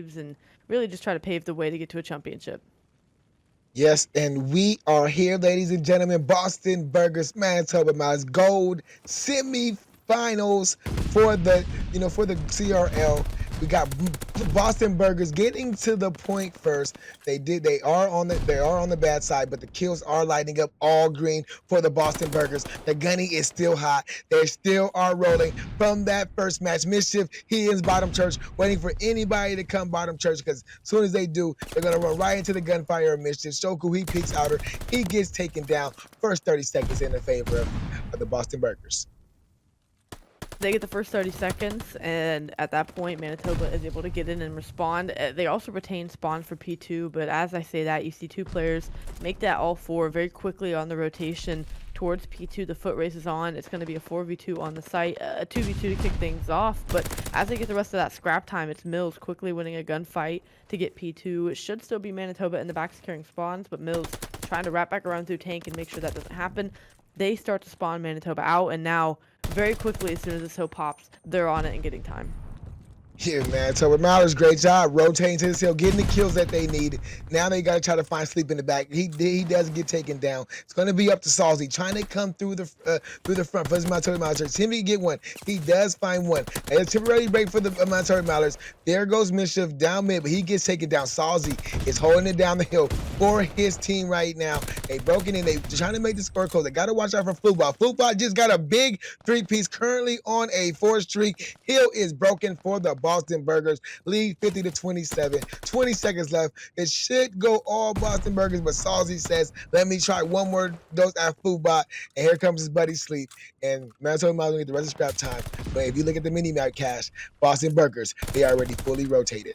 waves and really just try to pave the way to get to a championship. Yes, and we are here, ladies and gentlemen. Boston Burgers, Manitoba Mallards, Gold Semifinals for the CRL. We got Boston Burgers getting to the point first. They are on the bad side, but the kills are lighting up all green for the Boston Burgers. The gunny is still hot. They still are rolling from that first match. Mischief, he is bottom church, waiting for anybody to come bottom church, because as soon as they do, they're gonna run right into the gunfire of Mischief. Shoku, he peeks outer, he gets taken down. First 30 seconds in the favor of the Boston Burgers. They get the first 30 seconds, and at that point, Manitoba is able to get in and respond. They also retain spawn for P2, but as I say that, you see two players make that all four very quickly on the rotation towards P2. The foot race is on. It's going to be a 4v2 on the site, a 2v2 to kick things off, but as they get the rest of that scrap time, it's Mills quickly winning a gunfight to get P2. It should still be Manitoba in the back securing spawns, but Mills trying to wrap back around through tank and make sure that doesn't happen. They start to spawn Manitoba out, and now very quickly, as soon as this hill pops, they're on it and getting time. Yeah, man. So with Mallards, great job rotating to this hill, getting the kills that they need. Now they got to try to find Sleep in the back. He doesn't get taken down. It's going to be up to Salzy trying to come through the front for his Manitoba Mallards. Him to get one. He does find one. And a temporary break for the Manitoba Mallards. There goes Mischief down mid, but he gets taken down. Salzy is holding it down the hill for his team right now. They broken in. They're trying to make the score close. They got to watch out for Flubot. Flubot just got a big 3-piece, currently on a 4 streak. Hill is broken for the Boston Burgers. Lead 50-27. 20 seconds left. It should go all Boston Burgers, but Salzy says, let me try one more dose at Flubot. And here comes his buddy Sleep. And Manitoba Mallards will get the rest of scrap time. But if you look at the mini-map cache, Boston Burgers, they are already fully rotated.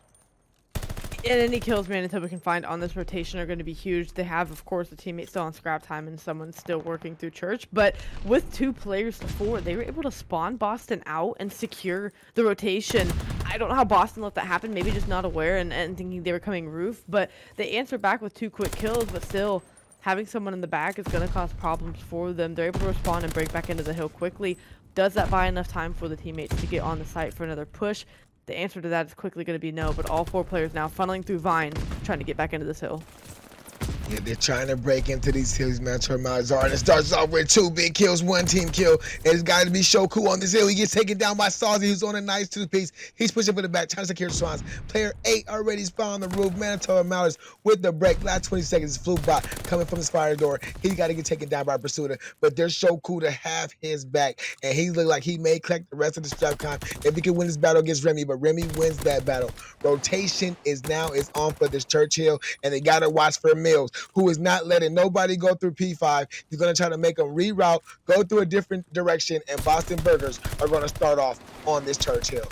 And any kills Manitoba can find on this rotation are going to be huge. They have, of course, a teammate still on scrap time and someone still working through church. But with 2 players to 4, they were able to spawn Boston out and secure the rotation. I don't know how Boston let that happen. Maybe just not aware and thinking they were coming roof. But they answered back with 2 quick kills, but still having someone in the back is going to cause problems for them. They're able to respond and break back into the hill quickly. Does that buy enough time for the teammates to get on the site for another push? The answer to that is quickly going to be no, but all 4 players now funneling through Vine, trying to get back into this hill. Yeah, they're trying to break into these hills, Manitoba Mallards are. And it starts off with 2 big kills, 1 team kill. And it's got to be Shoku on this hill. He gets taken down by Salzy, who's on a nice 2-piece. He's pushing for the back, trying to secure spawns. Player 8 already spawned on the roof. Manitoba Mallards with the break. Last 20 seconds, Flubot coming from the spider door. He's got to get taken down by Pursuiter. But there's Shoku to have his back. And he looked like he may collect the rest of the strap con if he can win this battle against Remy. But Remy wins that battle. Rotation is on for this Churchill. And they got to watch for Mills, who is not letting nobody go through P5. He's going to try to make them reroute, go through a different direction, and Boston Burgers are going to start off on this Churchill.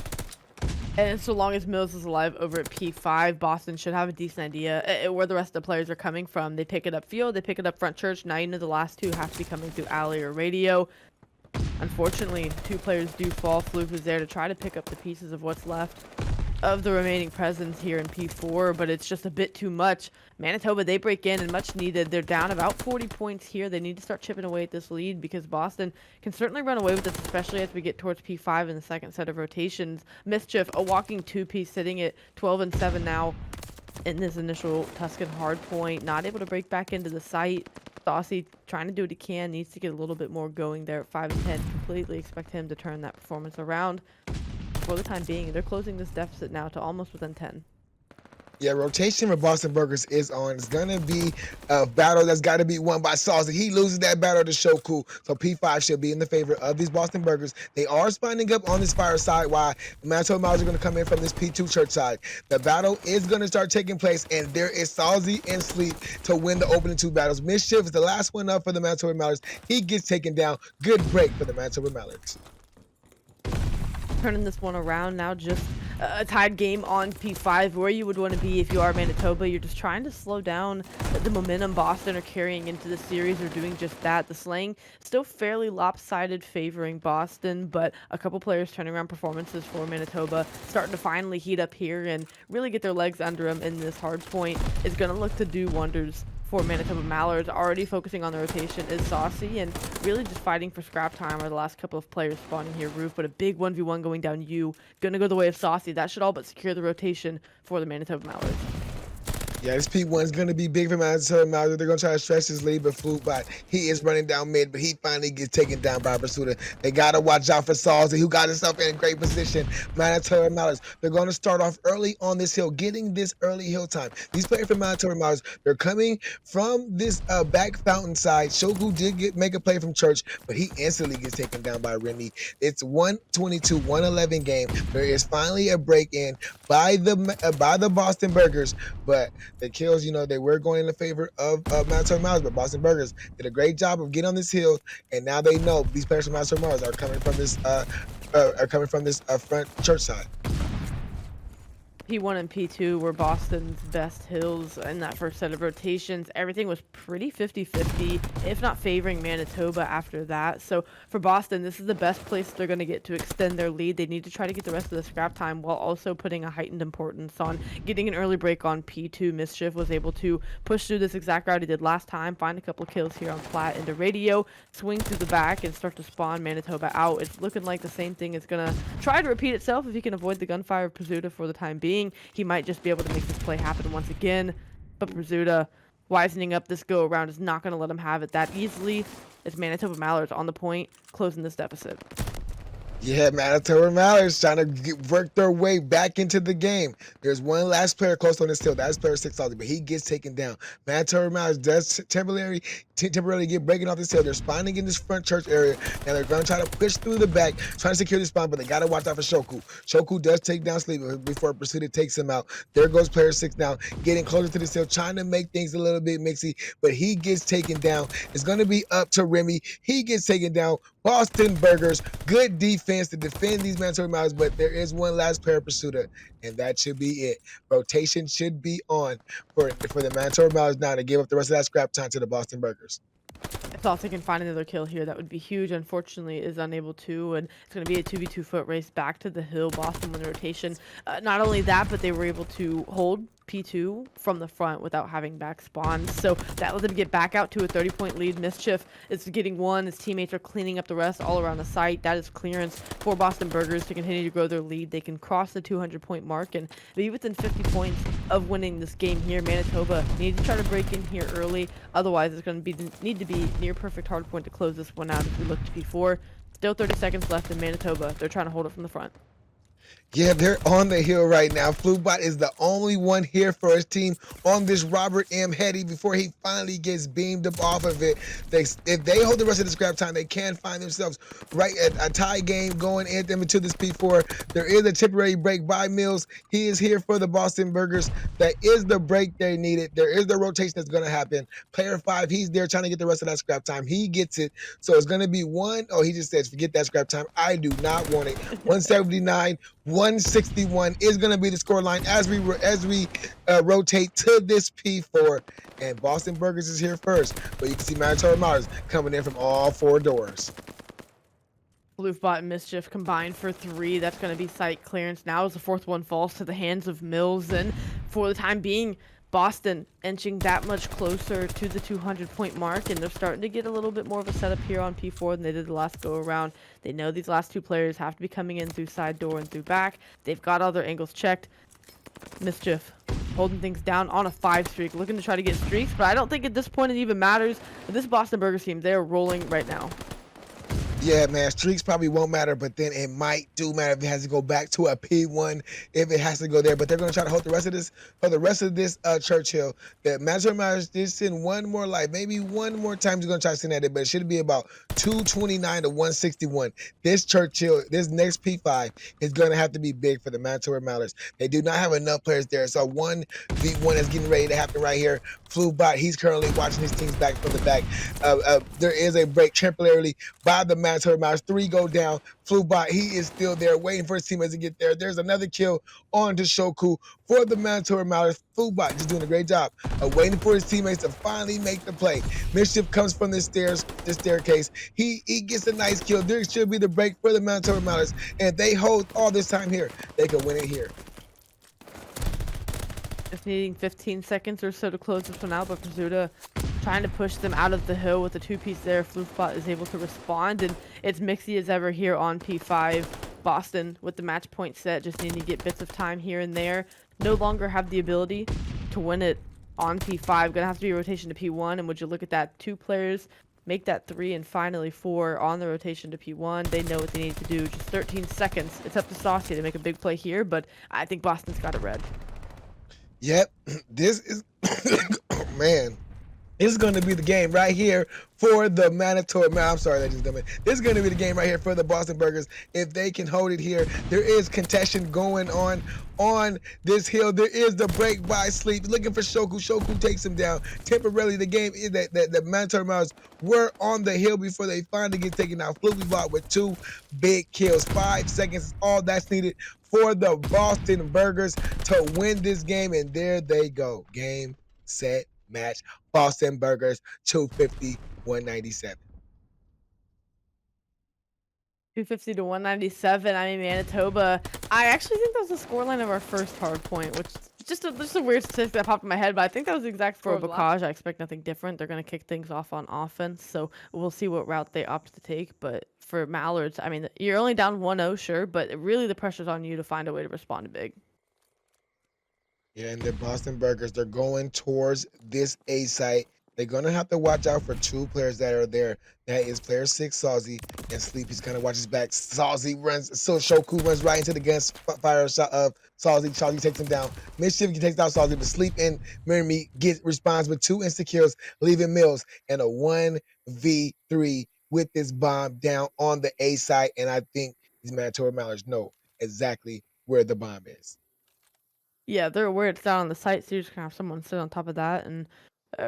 And so long as Mills is alive over at P5, Boston should have a decent idea where the rest of the players are coming from. They pick it up field, they pick it up front church. Now you know the last 2 have to be coming through alley or radio. Unfortunately, 2 players do fall. Floop is there to try to pick up the pieces of what's left of the remaining presence here in P4, but it's just a bit too much. Manitoba, they break in and much needed. They're down about 40 points here. They need to start chipping away at this lead because Boston can certainly run away with this, especially as we get towards P5 in the second set of rotations. Mischief, a walking 2-piece, sitting at 12-7 now in this initial Tuscan hard point. Not able to break back into the site. Saucy trying to do what he can, needs to get a little bit more going there at 5-10. Completely expect him to turn that performance around. For the time being, they're closing this deficit now to almost within 10. Yeah, rotation for Boston Burgers is on. It's going to be a battle that's got to be won by Salzy. He loses that battle to Shoku, so P5 should be in the favor of these Boston Burgers. They are spawning up on this fire side while the Manitoba Mallards are going to come in from this P2 church side. The battle is going to start taking place, and there is Salzy and Sleep to win the opening 2 battles. Mischief is the last one up for the Manitoba Mallards. He gets taken down. Good break for the Manitoba Mallards. Turning this one around now, just a tied game on P5, where you would want to be if you are Manitoba. You're just trying to slow down the momentum Boston are carrying into the series, or doing just that. The slaying still fairly lopsided, favoring Boston, but a couple players turning around performances for Manitoba, starting to finally heat up here and really get their legs under them in this hard point, is going to look to do wonders for Manitoba Mallards. Already focusing on the rotation is Saucy, and really just fighting for scrap time are the last couple of players spawning here. Roof, but a big 1v1 going down U. Gonna go the way of Saucy. That should all but secure the rotation for the Manitoba Mallards. Yeah, this P1 is going to be big for Manitoba Mallards. They're going to try to stretch his lead, but Flubot, he is running down mid, but he finally gets taken down by Pursuta. They got to watch out for Salsy, who got himself in a great position. Manitoba Mallards, they're going to start off early on this hill, getting this early hill time. These players from Manitoba Mallards, they're coming from this back fountain side. Shoku did make a play from Church, but he instantly gets taken down by Remy. It's 122, 111 game. There is finally a break in by the Boston Burgers, but the kills, you know, they were going in the favor of Manitoba Mallards, but Boston Burgers did a great job of getting on this hill, and now they know these players from Manitoba Mallards are coming from this front church side. P1 and P2 were Boston's best hills in that first set of rotations. Everything was pretty 50-50, if not favoring Manitoba after that. So for Boston, this is the best place they're going to get to extend their lead. They need to try to get the rest of the scrap time while also putting a heightened importance on getting an early break on P2. Mischief was able to push through this exact route he did last time, find a couple of kills here on flat into radio, swing through the back, and start to spawn Manitoba out. It's looking like the same thing is going to try to repeat itself if he can avoid the gunfire of Pursuta for the time being. He might just be able to make this play happen once again, but Pursuta wisening up this go around is not going to let him have it that easily. It's Manitoba Mallards on the point, closing this deficit. Yeah, Manitoba Mallards trying to work their way back into the game. There's one last player close on this hill. That's player 6,000, but he gets taken down. Manitoba Mallards does temporarily get breaking off this hill. They're spawning in this front church area, and they're going to try to push through the back, trying to secure the spawn, but they got to watch out for Shoku. Shoku does take down Sleep before Pursuta takes him out. There goes player 6 down, getting closer to this hill, trying to make things a little bit mixy, but he gets taken down. It's going to be up to Remy. He gets taken down. Boston Burgers, good defense to defend these Manitoba Mallards, but there is one last player Pursuta, and that should be it. Rotation should be on for the Manitoba Mallards now to give up the rest of that scrap time to the Boston Burgers. If Salsa can find another kill here, that would be huge. Unfortunately, is unable to, and it's going to be a 2v2 foot race back to the hill. Boston win the rotation. Not only that, but they were able to hold P2 from the front without having back spawns. So that let them get back out to a 30-point lead. Mischief is getting one. His teammates are cleaning up the rest all around the site. That is clearance for Boston Burgers to continue to grow their lead. They can cross the 200-point mark and be within 50 points of winning this game here. Manitoba needs to try to break in here early. Otherwise, it's going to need to be near perfect hard point to close this one out as we look to P4. Still 30 seconds left in Manitoba. They're trying to hold it from the front. Yeah, they're on the hill right now. Flubot is the only one here for his team on this Robert M. Hetty before he finally gets beamed up off of it. If they hold the rest of the scrap time, they can find themselves right at a tie game going into this P4. There is a temporary break by Mills. He is here for the Boston Burgers. That is the break they needed. There is the rotation that's going to happen. Player 5, he's there trying to get the rest of that scrap time. He gets it. So it's going to be one. Oh, he just says, forget that scrap time. I do not want it. 179. 161 is going to be the scoreline as we rotate to this P4, and Boston Burgers is here first, but you can see Manitoba Mallards coming in from all four doors. Bluefbot and Mischief combined for 3. That's going to be site clearance. Now as the fourth one falls to the hands of Mills, and for the time being, Boston inching that much closer to the 200-point mark, and they're starting to get a little bit more of a setup here on P4 than they did the last go around. They know these last two players have to be coming in through side door and through back. They've got all their angles checked. Mischief holding things down on a 5 streak, looking to try to get streaks, but I don't think at this point it even matters. This Boston Burgers team, they're rolling right now. Yeah, man, streaks probably won't matter, but then it might do matter if it has to go back to a P1, if it has to go there. But they're going to try to hold the rest of this Churchill. That Manitoba Mallards did send one more life, maybe one more time. He's going to try to send at it, but it should be about 229 to 161. This Churchill, this next P5 is going to have to be big for the Manitoba Mallards. They do not have enough players there, so 1v1 is getting ready to happen right here. Flubot, he's currently watching his teams back from the back. There is a break temporarily by the Manitoba Mallards. 3 go down. Flubot, he is still there waiting for his teammates to get there. There's another kill on to Shoku for the Manitoba Mallards. Flubot just doing a great job of waiting for his teammates to finally make the play. Mischief comes from this staircase. He gets a nice kill. There should be the break for the Manitoba Mallards, and they hold all this time here. They can win it here. Just needing 15 seconds or so to close this one out, but Brazuta trying to push them out of the hill with the two-piece there. Floofbot is able to respond, and it's Mixie as ever here on P5. Boston with the match point set, just needing to get bits of time here and there. No longer have the ability to win it on P5. Gonna have to be a rotation to P1, and would you look at that? 2 players make that 3 and finally 4 on the rotation to P1. They know what they need to do. Just 13 seconds. It's up to Saucy to make a big play here, but I think Boston's got it red. Yep, this is man. This is going to be the game right here for the Manitoba. I'm sorry, that just dumb it. This is going to be the game right here for the Boston Burgers. If they can hold it here, there is contention going on this hill. There is the break by Sleep looking for Shoku. Shoku takes him down temporarily. The game is that the Manitoba Mallards were on the hill before they finally get taken out. Floofbot with 2 big kills. 5 seconds is all that's needed for the Boston Burgers to win this game, and there they go. Game, set, match. Boston Burgers 250, 197. 250 to 197. I mean, Manitoba. I actually think that was the scoreline of our first hard point, which is just a weird statistic that popped in my head, but I think that was the exact score of Bocage. I expect nothing different. They're going to kick things off on offense, so we'll see what route they opt to take. But for Mallards, I mean, you're only down 1-0, sure, but really the pressure's on you to find a way to respond big. Yeah, and the Boston Burgers, they're going towards this A site. They're going to have to watch out for 2 players that are there. That is player 6, Saucy, and Sleep. He's going to watch his back. Saucy runs, so Shoku runs right into the gunfire shot of Saucy. Saucy takes him down. Mischief takes down Saucy, but Sleep and Mirami responds with 2 insta kills, leaving Mills in a 1v3 with this bomb down on the A site. And I think these Manitoba Mallards know exactly where the bomb is. Yeah, they're aware it's down on the site, so you're just gonna have someone sit on top of that, and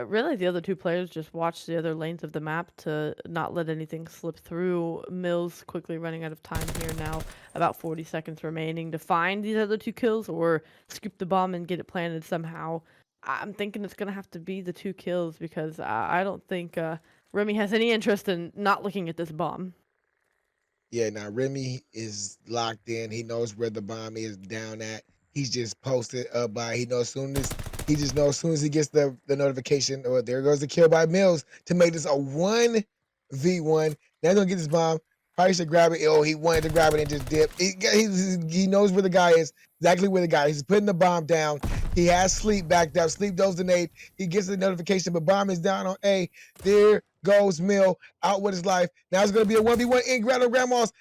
really the other 2 players just watch the other lanes of the map to not let anything slip through. Mills quickly running out of time here now, about 40 seconds remaining to find these other 2 kills or scoop the bomb and get it planted somehow. I'm thinking it's gonna have to be the 2 kills because I don't think Remy has any interest in not looking at this bomb. Yeah, now Remy is locked in. He knows where the bomb is down at. He's just posted up by. He knows he just knows as soon as he gets the notification, or there goes the kill by Mills to make this a 1v1. Now he's gonna get this bomb. Probably should grab it. Oh, he wanted to grab it and just dip. He knows where the guy is, exactly where the guy is. He's putting the bomb down. He has Sleep backed up. Sleep does the nade. He gets the notification, but bomb is down on A. There goes Mill out with his life. Now it's going to be a 1v1 in Grandma's.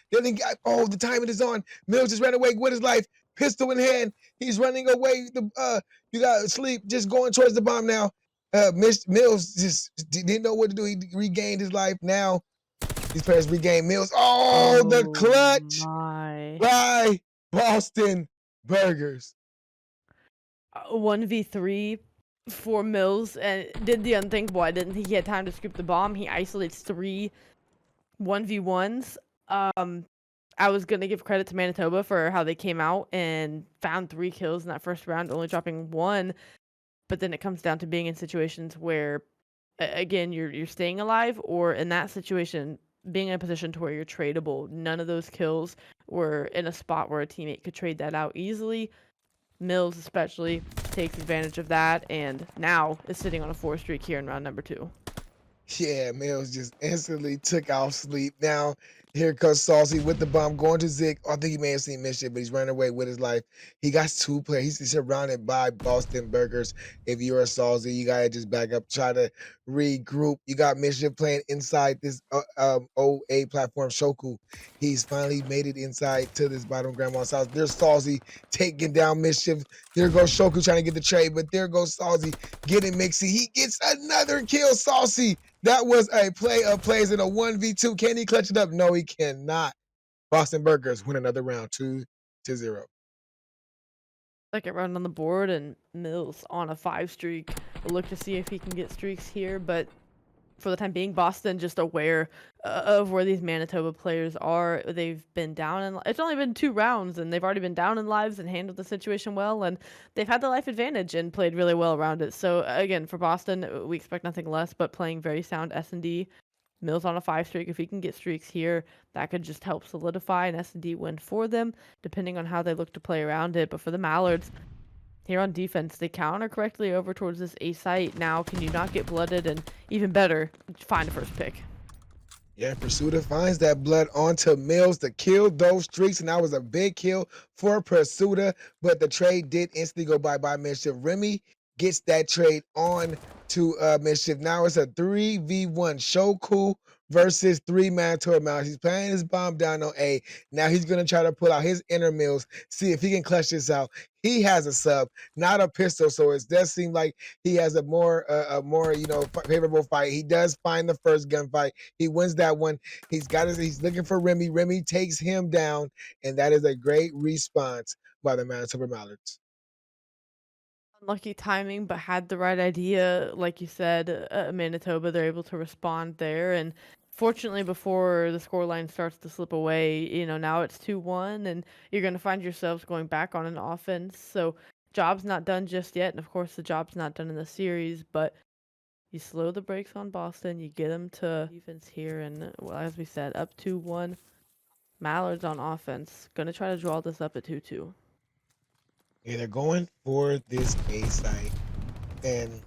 Oh, the timing is on. Mill just ran away with his life. Pistol in hand. He's running away. You got Sleep just going towards the bomb now. Mills just didn't know what to do. He regained his life. Now these players regain Mills. Oh, the clutch by Boston Burgers. 1v3 for Mills and did the unthinkable. I didn't think he had time to scoop the bomb. He isolates 3 1v1s. I was gonna give credit to Manitoba for how they came out and found 3 kills in that first round, only dropping 1. But then it comes down to being in situations where, again, you're staying alive, or in that situation, being in a position to where you're tradable. None of those kills were in a spot where a teammate could trade that out easily. Mills especially takes advantage of that, and now is sitting on a 4 streak here in round number 2. Yeah, Mills just instantly took out Sleep. Now, here comes Saucy with the bomb going to Zik. I think he may have seen Mischief, but he's running away with his life. He got 2 players. He's surrounded by Boston Burgers. If you're a Saucy, you got to just back up, try to regroup. You got Mischief playing inside this OA platform, Shoku. He's finally made it inside to this bottom Grandma's house. There's Saucy taking down Mischief. There goes Shoku trying to get the trade, but there goes Saucy getting Mixie. He gets another kill, Saucy. That was a play of plays in a 1v2. Can he clutch it up? No, he cannot. Boston Burgers win another round, 2-0. Second round on the board, and Mills on a 5 streak. We'll look to see if he can get streaks here, but for the time being, Boston just aware of where these Manitoba players are. They've been down, and it's only been 2 rounds, and they've already been down in lives and handled the situation well, and they've had the life advantage and played really well around it. So again, for Boston, we expect nothing less but playing very sound S&D. Mills on a 5 streak. If he can get streaks here, that could just help solidify an S&D win for them, depending on how they look to play around it. But for the Mallards, Here on defense, they counter correctly over towards this A site. Now, can you not get blooded? And even better, find a first pick. Yeah, Pursuta finds that blood onto Mills to kill those streaks, and that was a big kill for Pursuta, but the trade did instantly go by Mischief. Remy gets that trade on to Mischief. Now it's a 3v1 Shoku versus 3 Manitoba Mallards. He's planning his bomb down on A. Now he's going to try to pull out his inner Mills, see if he can clutch this out. He has a sub, not a pistol, so it does seem like he has a more favorable fight. He does find the first gunfight. He wins that one. He's looking for Remy. Remy takes him down, and that is a great response by the Manitoba Mallards. Unlucky timing, but had the right idea. Like you said, Manitoba, they're able to respond there. And fortunately, before the scoreline starts to slip away, now it's 2-1, and you're going to find yourselves going back on an offense. So, job's not done just yet. And of course, the job's not done in the series, but you slow the brakes on Boston. You get them to defense here. And well, as we said, up 2-1. Mallards on offense. Going to try to draw this up at 2-2. Yeah, they're going for this A site, and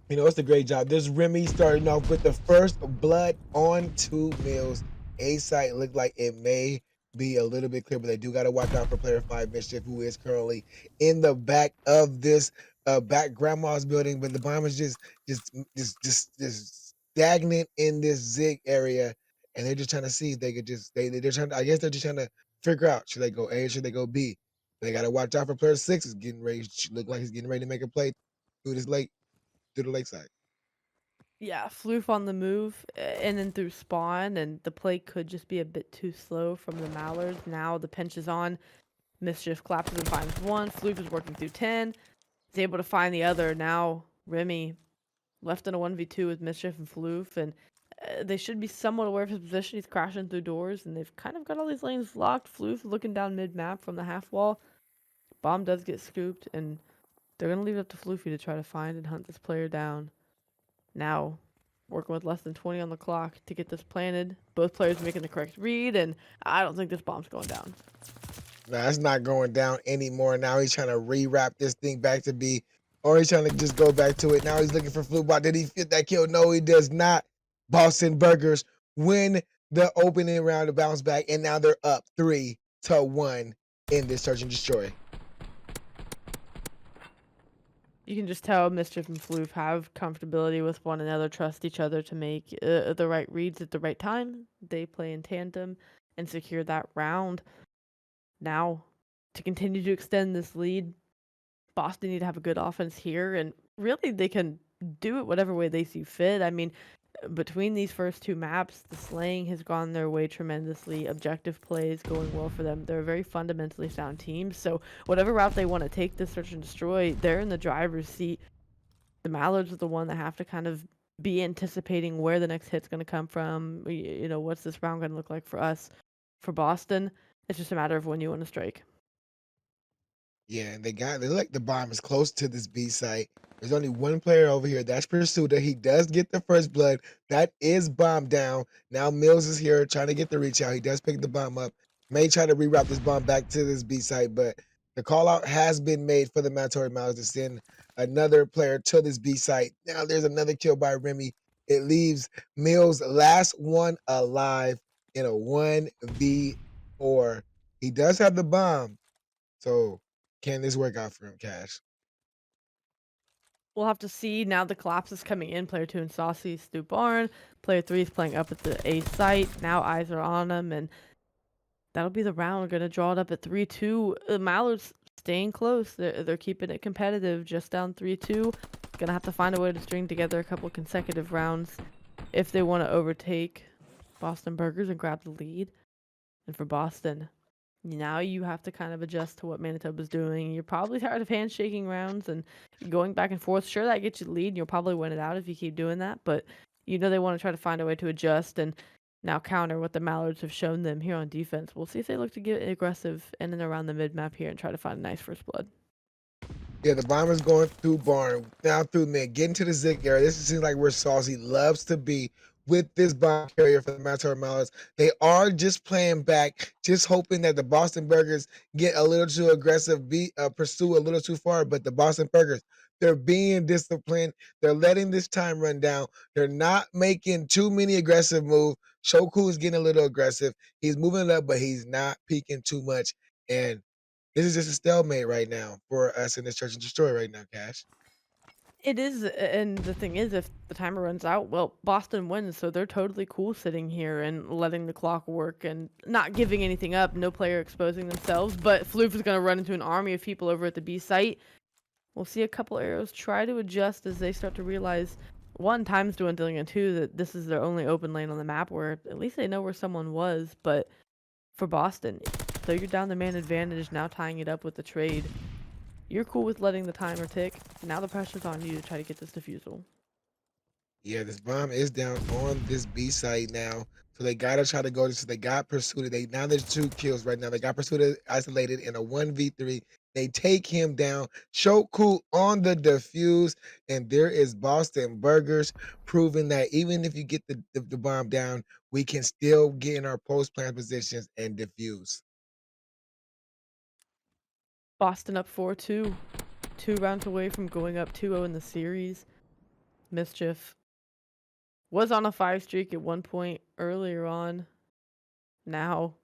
it's a great job. This Remy starting off with the first blood on 2 Mills. A site looked like it may be a little bit clear, but they do got to watch out for player 5 Mischief, who is currently in the back of this back grandma's building. But the bomb is just stagnant in this zig area, and they're just trying to see if they could they're trying to, I guess they're just trying to figure out, should they go A or should they go B. They got to watch out for player 6. Is getting ready. Look like he's getting ready to make a play through this lake, through the lakeside. Yeah, Floof on the move, and then through spawn, and the play could just be a bit too slow from the Mallards. Now the pinch is on. Mischief collapses and finds one. Floof is working through 10. He's able to find the other. Now Remy left in a 1v2 with Mischief and Floof, and they should be somewhat aware of his position. He's crashing through doors, and they've kind of got all these lanes locked. Floof looking down mid-map from the half wall. Bomb does get scooped, and they're going to leave it up to Floofy to try to find and hunt this player down. Now, working with less than 20 on the clock to get this planted. Both players making the correct read, and I don't think this bomb's going down. Nah, it's not going down anymore. Now he's trying to rewrap this thing back to B, or he's trying to just go back to it. Now he's looking for Flubot. Did he fit that kill? No, he does not. Boston Burgers win the opening round to bounce back, and now they're up 3-1 in this search and destroy. You can just tell Mischief and Floof have comfortability with one another, trust each other to make the right reads at the right time. They play in tandem and secure that round. Now, to continue to extend this lead, Boston need to have a good offense here, and really they can do it whatever way they see fit. I mean, between these first two maps, the slaying has gone their way tremendously. Objective plays going well for them. They're a very fundamentally sound team. So whatever route they want to take this search and destroy, they're in the driver's seat. The Mallards are the one that have to kind of be anticipating where the next hit's going to come from. What's this round going to look like for us? For Boston, it's just a matter of when you want to strike. Yeah, and they like the bomb is close to this B site. There's only one player over here. That's Pursuta. He does get the first blood. That is bomb down. Now Mills is here trying to get the reach out. He does pick the bomb up. May try to reroute this bomb back to this B site, but the call out has been made for the Manitoba Mallards to send another player to this B site. Now there's another kill by Remy. It leaves Mills last one alive in a 1v4. He does have the bomb. So can this work out for him, Cash? We'll have to see. Now the collapse is coming in. Player 2 and Saucy, Stu Barn. Player 3 is playing up at the A site. Now eyes are on him, and that'll be the round. We're going to draw it up at 3-2. The Mallards staying close. They're keeping it competitive, just down 3-2. Going to have to find a way to string together a couple consecutive rounds if they want to overtake Boston Burgers and grab the lead. And for Boston, now you have to kind of adjust to what Manitoba's doing. You're probably tired of handshaking rounds and going back and forth. Sure, that gets you the lead, and you'll probably win it out if you keep doing that, but they want to try to find a way to adjust and now counter what the Mallards have shown them here on defense. We'll see if they look to get aggressive in and around the mid-map here and try to find a nice first blood. Yeah, the bomber's going through barn, now through mid, getting to the zig area. This seems like where Saucy loves to be with this bomb carrier for the Manitoba Mallards. They are just playing back, just hoping that the Boston Burgers get a little too aggressive, pursue a little too far. But the Boston Burgers, they're being disciplined. They're letting this time run down. They're not making too many aggressive moves. Shoku is getting a little aggressive. He's moving it up, but he's not peeking too much. And this is just a stalemate right now for us in this Church and Destroy right now, Cash. It is, and the thing is, if the timer runs out, well, Boston wins, so they're totally cool sitting here and letting the clock work and not giving anything up, no player exposing themselves, but Floof is going to run into an army of people over at the B site. We'll see a couple arrows try to adjust as they start to realize, one, time's dwindling, and two, that this is their only open lane on the map where at least they know where someone was, but for Boston, so you're down the man advantage, now tying it up with the trade. You're cool with letting the timer tick. Now the pressure's on you to try to get this defusal. Yeah, this bomb is down on this B site now. So they gotta try to go. So they got pursued. Now there's 2 kills right now. They got pursued isolated in a 1v3. They take him down. Shoku on the defuse. And there is Boston Burgers proving that even if you get the bomb down, we can still get in our post plan positions and defuse. Boston up 4-2. 2 rounds away from going up 2-0 in the series. Mischief was on a 5 streak at one point earlier on. Now,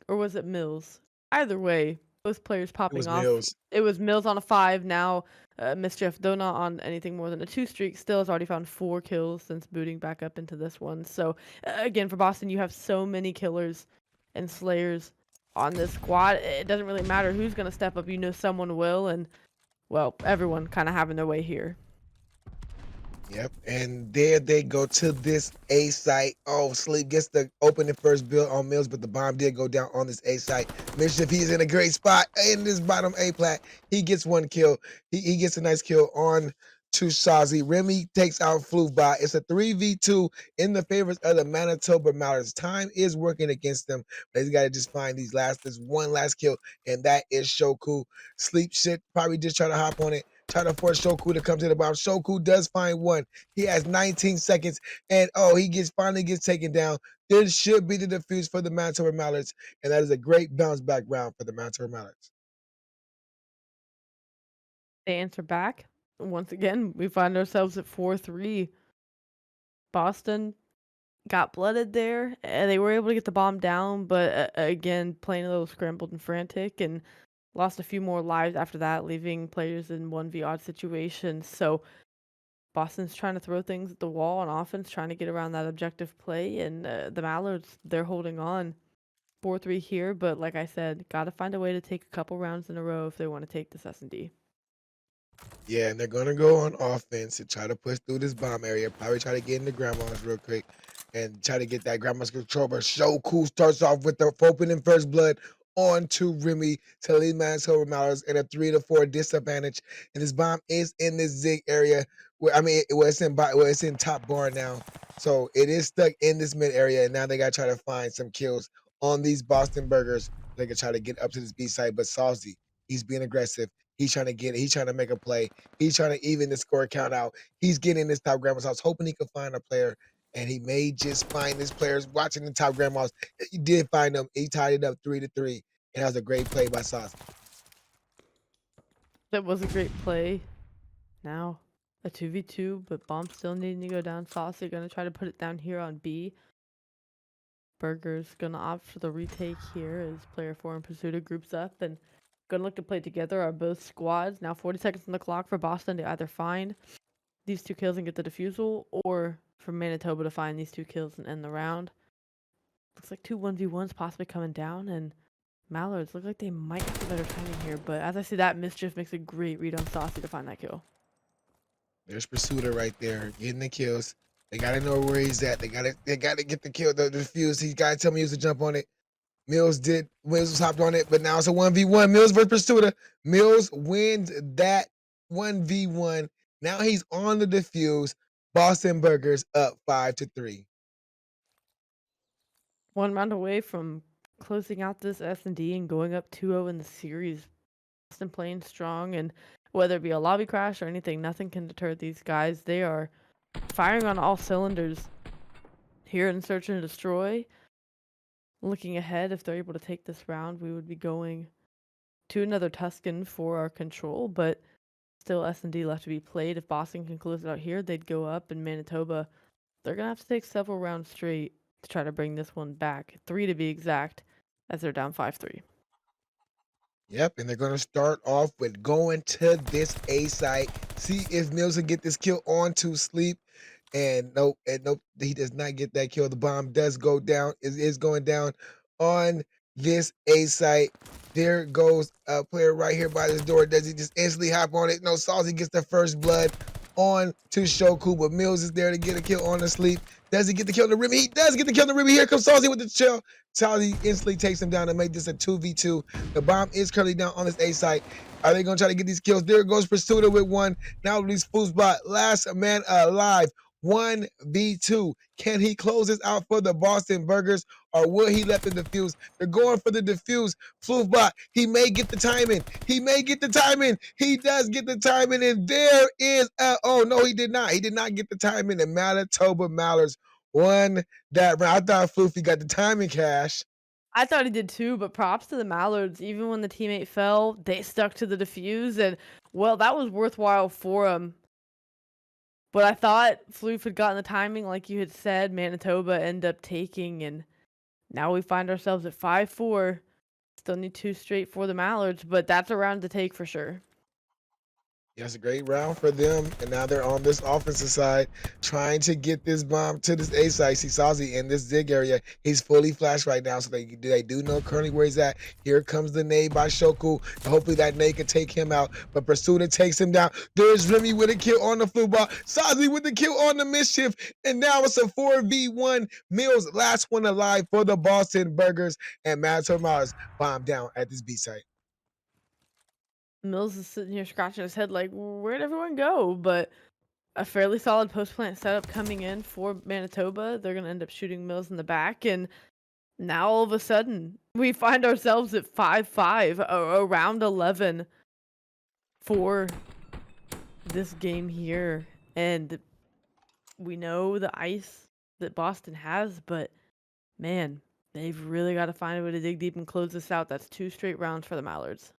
or was it Mills? Either way, both players It popping was off. Mills. It was Mills on a 5. Now, Mischief, though not on anything more than a 2 streak, still has already found 4 kills since booting back up into this one. So, again, for Boston, you have so many killers and slayers on this squad. It doesn't really matter who's going to step up. You know someone will, and, well, everyone kind of having their way here. Yep, and there they go to this A site. Oh, Sleep gets the opening first build on Mills, but the bomb did go down on this A site. Mischief, he's in a great spot in this bottom A plat. He gets 1 kill. He gets a nice kill on to Shazi. Remy takes out Fluvbot. It's a 3v2 in the favors of the Manitoba Mallards. Time is working against them. They got to just find this one last kill, and that is Shoku. Sleep should probably just try to hop on it. Try to force Shoku to come to the bomb. Shoku does find one. He has 19 seconds, and finally gets taken down. This should be the defuse for the Manitoba Mallards, and that is a great bounce back round for the Manitoba Mallards. They answer back. Once again, we find ourselves at 4-3. Boston got blooded there, and they were able to get the bomb down, but again, playing a little scrambled and frantic, and lost a few more lives after that, leaving players in 1v odd situations. So Boston's trying to throw things at the wall on offense, trying to get around that objective play, and the Mallards, they're holding on. 4-3 here, but like I said, got to find a way to take a couple rounds in a row if they want to take this S&D. Yeah, and they're gonna go on offense and try to push through this bomb area. Probably try to get into grandma's real quick and try to get that grandma's control. But Shoku starts off with the opening first blood on to Remy to lead Manitoba Mallards in a 3-4 disadvantage. And this bomb is in this zig area where it's in top bar now. So it is stuck in this mid area, and now they gotta try to find some kills on these Boston Burgers. They can try to get up to this B side, but Salzy, he's being aggressive. He's trying to get it. He's trying to make a play. He's trying to even the score count out. He's getting this top grandma's house, hoping he could find a player. And he may just find this player watching the top grandma's. He did find him. He tied it up 3-3. And that was a great play by Sauce. That was a great play. Now, a 2v2, but bomb still needing to go down. Saucy gonna try to put it down here on B. Burger's gonna opt for the retake here as player 4 and Pursuit groups up and gonna look to play together are both squads. Now 40 seconds on the clock for Boston to either find these 2 kills and get the defusal, or for Manitoba to find these 2 kills and end the round. Looks like 2 1v1s possibly coming down, and Mallards look like they might have the better timing here, but as I see that, Mischief makes a great read on Saucy to find that kill. There's Pursuiter right there, getting the kills. They gotta know where he's at. They gotta get the kill, the defuse. He gotta tell me he was to jump on it. Mills was hopped on it, but now it's a 1v1. Mills versus Pursuiter. Mills wins that 1v1. Now he's on the defuse. Boston Burgers up 5-3. 1 round away from closing out this S&D and going up 2-0 in the series. Boston playing strong, and whether it be a lobby crash or anything, nothing can deter these guys. They are firing on all cylinders. here in Search and Destroy. Looking ahead, if they're able to take this round, we would be going to another Tuscan for our control, but still S&D left to be played. If Boston can close it out here, they'd go up, and Manitoba, they're going to have to take several rounds straight to try to bring this one back. 3 to be exact, as they're down 5-3. Yep, and they're gonna start off with going to this A site, see if Mills can get this kill on to sleep. And nope, he does not get that kill. The bomb does go down, is going down on this A site. There goes a player right here by this door. Does he just instantly hop on it? No, Salty gets the first blood on to Shoku, but Mills is there to get a kill on the sleep. Does he get the kill on the Ribby? He does get the kill on the Ribby. Here comes Salty with the chill. Salty instantly takes him down to make this a 2v2. The bomb is currently down on this A site. Are they going to try to get these kills? There goes Pursuiter with one. Now these Foosbot, last man alive. 1v2. Can he close this out for the Boston Burgers, or will he let the defuse? They're going for the defuse. Floofbot, he may get the timing. He may get the timing. He does get the timing, and there is oh no, he did not. He did not get the timing. The Manitoba Mallards won that round. I thought Floofy got the timing, Cash. I thought he did too, but props to the Mallards. Even when the teammate fell, they stuck to the defuse, and well, that was worthwhile for him. But I thought Floof had gotten the timing, like you had said. Manitoba ended up taking, and now we find ourselves at 5-4. Still need 2 straight for the Mallards, but that's a round to take for sure. Yes, a great round for them, and now they're on this offensive side trying to get this bomb to this A side. See Sazi in this Zig area. He's fully flashed right now, so they do know currently where he's at. Here comes the nade by Shoku. Hopefully that nade can take him out, but Pursuiter takes him down. There's Remy with a kill on the flu ball. Sazi with the kill on the mischief, and now it's a 4v1. Mills, last one alive for the Boston Burgers, and Manitoba Mallards bomb down at this B site. Mills is sitting here scratching his head like, where'd everyone go? But a fairly solid post-plant setup coming in for Manitoba. They're going to end up shooting Mills in the back, and now all of a sudden we find ourselves at 5-5, around 11 for this game here. And we know the ice that Boston has, but man, they've really got to find a way to dig deep and close this out. That's 2 straight rounds for the Mallards.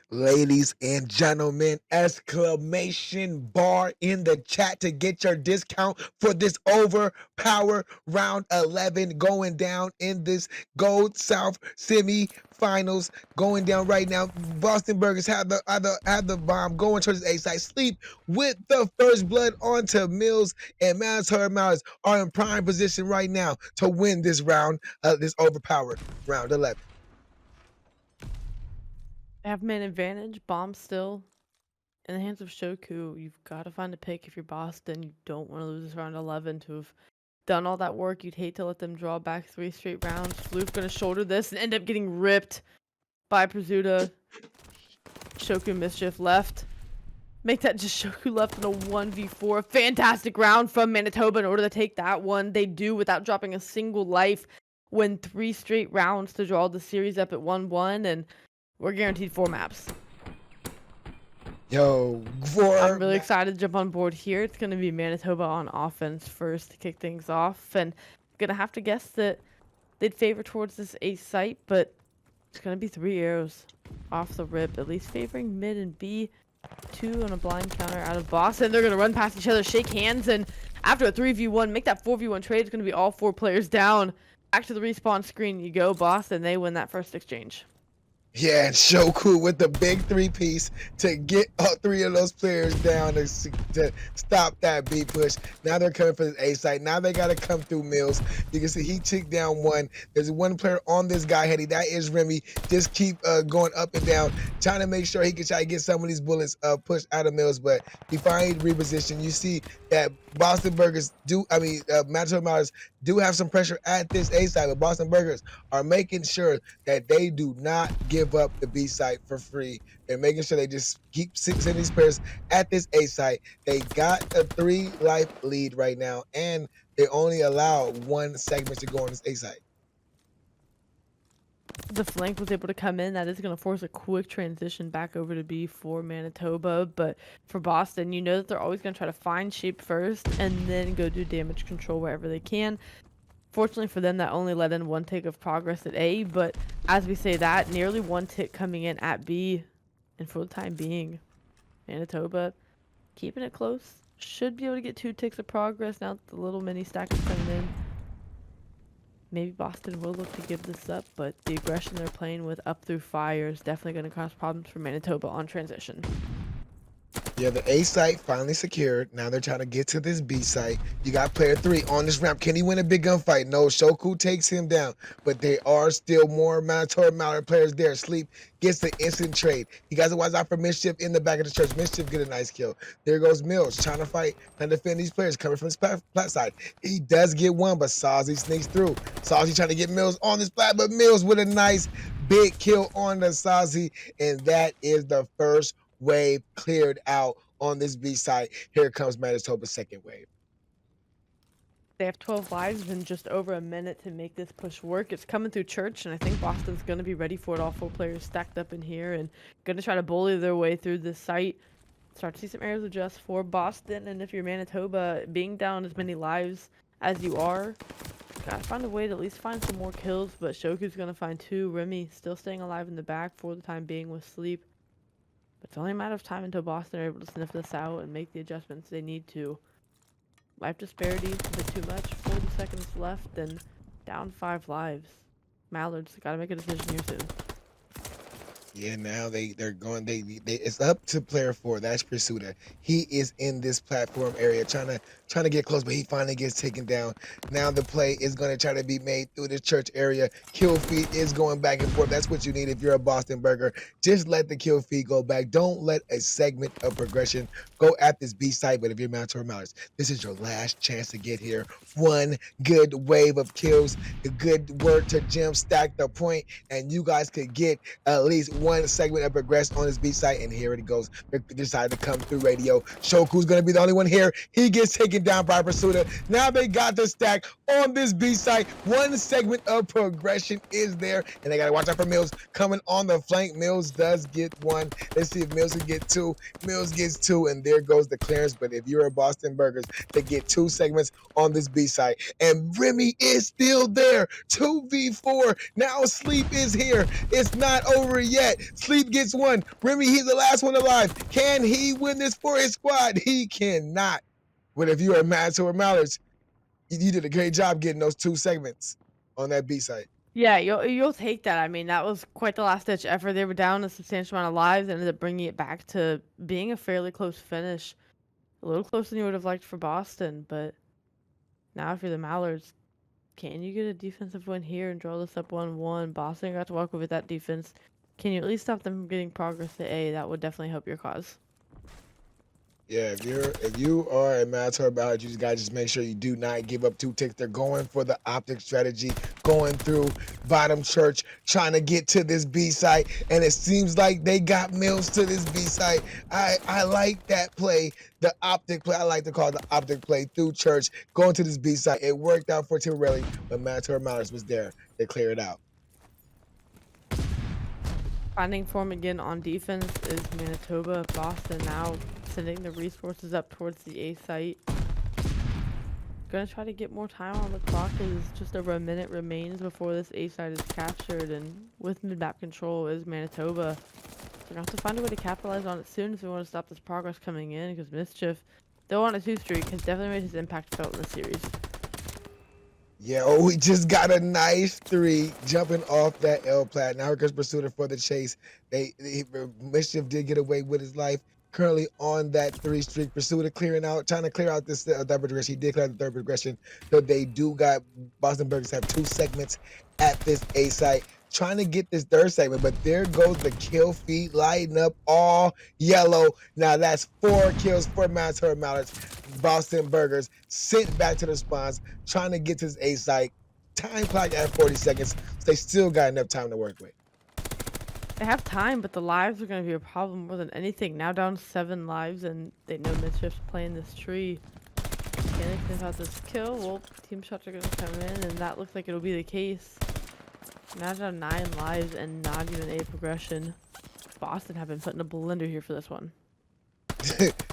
Ladies and gentlemen, exclamation bar in the chat to get your discount for this overpower round 11 going down in this Gold South semifinals going down right now. Boston Burgers have the bomb going towards the A side. Sleep with the first blood onto Mills, and Manitoba Mallards are in prime position right now to win this round, this overpowered round 11. Have man advantage, bomb still in the hands of Shoku. You've got to find a pick if you're Boston. You don't want to lose this round 11 to have done all that work. You'd hate to let them draw back 3 straight rounds. Floof gonna shoulder this and end up getting ripped by Pursuta. Shoku mischief left. Make that just Shoku left in a 1v4. Fantastic round from Manitoba in order to take that one. They do without dropping a single life. Win 3 straight rounds to draw the series up at 1-1, and we're guaranteed 4 maps. Yo, I'm really excited to jump on board here. It's going to be Manitoba on offense first to kick things off. And I'm going to have to guess that they'd favor towards this A site, but it's going to be 3 arrows off the rip, at least favoring mid and B. 2 on a blind counter out of Boston. They're going to run past each other, shake hands, and after a 3v1, make that 4v1 trade. It's going to be all 4 players down. Back to the respawn screen you go, Boston. They win that first exchange. Yeah, and Shoku with the big 3-piece to get all 3 of those players down to stop that B push. Now they're coming for this A site. Now they got to come through Mills. You can see he took down 1. There's 1 player on this guy heady. That is Remy. Just keep going up and down, trying to make sure he can try to get some of these bullets pushed out of Mills, but he finally repositioned. You see that Boston Burgers Manitoba Mallards do have some pressure at this A site, but Boston Burgers are making sure that they do not give up the B site for free. They're making sure they just keep sending these players at this A site. They got a 3 life lead right now, and they only allow 1 segment to go on this A site. The flank was able to come in. That is going to force a quick transition back over to B for Manitoba. But for Boston, you know that they're always going to try to find shape first and then go do damage control wherever they can. Fortunately for them, that only let in 1 tick of progress at A, but as we say that, nearly 1 tick coming in at B. And for the time being, Manitoba keeping it close. Should be able to get 2 ticks of progress now that the little mini stack is coming in. Maybe Boston will look to give this up, but the aggression they're playing with up through fire is definitely going to cause problems for Manitoba on transition. Yeah, the A site finally secured. Now they're trying to get to this B site. You got player 3 on this ramp. Can he win a big gunfight? No, Shoku takes him down. But there are still more Manitoba Mallard players there. Sleep gets the instant trade. You guys watch out for Mischief in the back of the church. Mischief get a nice kill. There goes Mills trying to fight and defend these players coming from his plat side. He does get one, but Sazi sneaks through. Sazi trying to get Mills on this plat, but Mills with a nice big kill on the Sazi. And that is the first wave cleared out on this B side. Here comes Manitoba's second wave. They have 12 lives and just over a minute to make this push work. It's coming through church, and I think Boston's going to be ready for it. All 4 players stacked up in here and going to try to bully their way through this site. Start to see some areas adjust for Boston, and if you're Manitoba, being down as many lives as you are, gotta find a way to at least find some more kills, but Shoku's going to find 2. Remy still staying alive in the back for the time being with Sleep. But it's only a matter of time until Boston are able to sniff this out and make the adjustments they need to. Life disparity, a bit too much. 40 seconds left and down 5 lives. Mallards gotta make a decision here soon. Yeah, now they're going. They it's up to player 4. That's Pursuta. He is in this platform area trying to get close, but he finally gets taken down. Now the play is going to try to be made through the church area. Kill feed is going back and forth. That's what you need if you're a Boston Burger. Just let the kill feed go back. Don't let a segment of progression go at this B site. But if you're Manitoba Mallards, this is your last chance to get here. One good wave of kills. The good work to Jim stack the point, and you guys could get at least 1 segment of progress on this B site. And here it goes. They decided to come through radio. Shoku's gonna be the only one here. He gets taken down by Pursuta. Now they got the stack on this B site. 1 segment of progression is there, and they gotta watch out for Mills coming on the flank. Mills does get 1. Let's see if Mills can get 2. Mills gets 2, and there goes the clearance. But if you're a Boston Burgers, they get 2 segments on this B site, and Remy is still there. 2v4. Now Sleep is here. It's not over yet. Sleep gets 1. Remy, he's the last one alive. Can he win this for his squad? He cannot. But if you are Manitoba Mallards, you did a great job getting those 2 segments on that B site. Yeah, you'll take that. I mean, that was quite the last-ditch effort. They were down a substantial amount of lives and ended up bringing it back to being a fairly close finish. A little closer than you would have liked for Boston, but now if you're the Mallards, can you get a defensive win here and draw this up 1-1? Boston got to walk over that defense. Can you at least stop them from getting progress to A? That would definitely help your cause. Yeah, if you are a Manitoba Mallard, you just gotta make sure you do not give up 2 ticks. They're going for the optic strategy, going through bottom church, trying to get to this B site, and it seems like they got Mills to this B site. I like that play, the optic play. I like to call it the optic play through church, going to this B site. It worked out for Timberelli, but Manitoba Mallards was there. They clear it out. Finding form again on defense is Manitoba. Boston now sending the resources up towards the A site. Gonna try to get more time on the clock as just over a minute remains before this A site is captured, and with mid-map control is Manitoba. They're gonna have to find a way to capitalize on it soon if we want to stop this progress coming in, because Mischief, though on a 2 streak, has definitely made his impact felt in the series. Yeah, oh, we just got a nice 3 jumping off that L plat. Now here comes Pursuta for the chase. Mischief did get away with his life. Currently on that 3 streak. Pursuta clearing out, trying to clear out this third progression. He did clear out the 3rd progression. So they do got Boston Burgers have 2 segments at this A site. Trying to get this 3rd segment, but there goes the kill feed lighting up all yellow. Now that's 4 kills for Manitoba Mallards. Boston Burgers sent back to the spawns, trying to get to this A site. Time clock at 40 seconds. So they still got enough time to work with. They have time, but the lives are going to be a problem more than anything. Now down 7 lives, and they know Mischief's playing this tree. Can they sniff out this kill? Well, team shots are going to come in, and that looks like it'll be the case. Now down 9 lives and not even a progression. Boston have been put in a blender here for this one.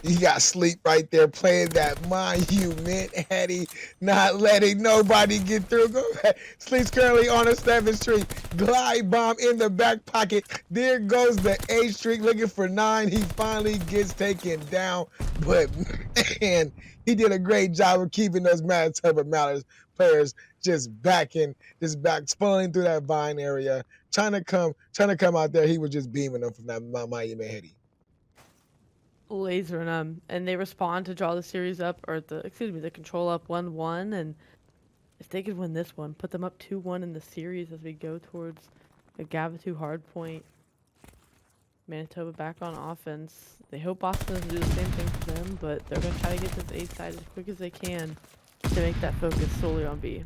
You got Sleep right there playing that monument, Eddie, not letting nobody get through. Go back. Sleep's currently on a 7th streak. Glide bomb in the back pocket. There goes the 8th streak looking for 9. He finally gets taken down, but man, he did a great job of keeping those Manitoba Mallards players just back, spawning through that vine area, trying to come out there. He was just beaming them from that monument, Eddie. Lasering them, and they respond to draw the series up, or the control up 1-1, and if they could win this one, put them up 2-1 in the series as we go towards a Gava2 hard point. Manitoba back on offense. They hope Boston doesn't do the same thing to them, but they're going to try to get this A side as quick as they can to make that focus solely on B.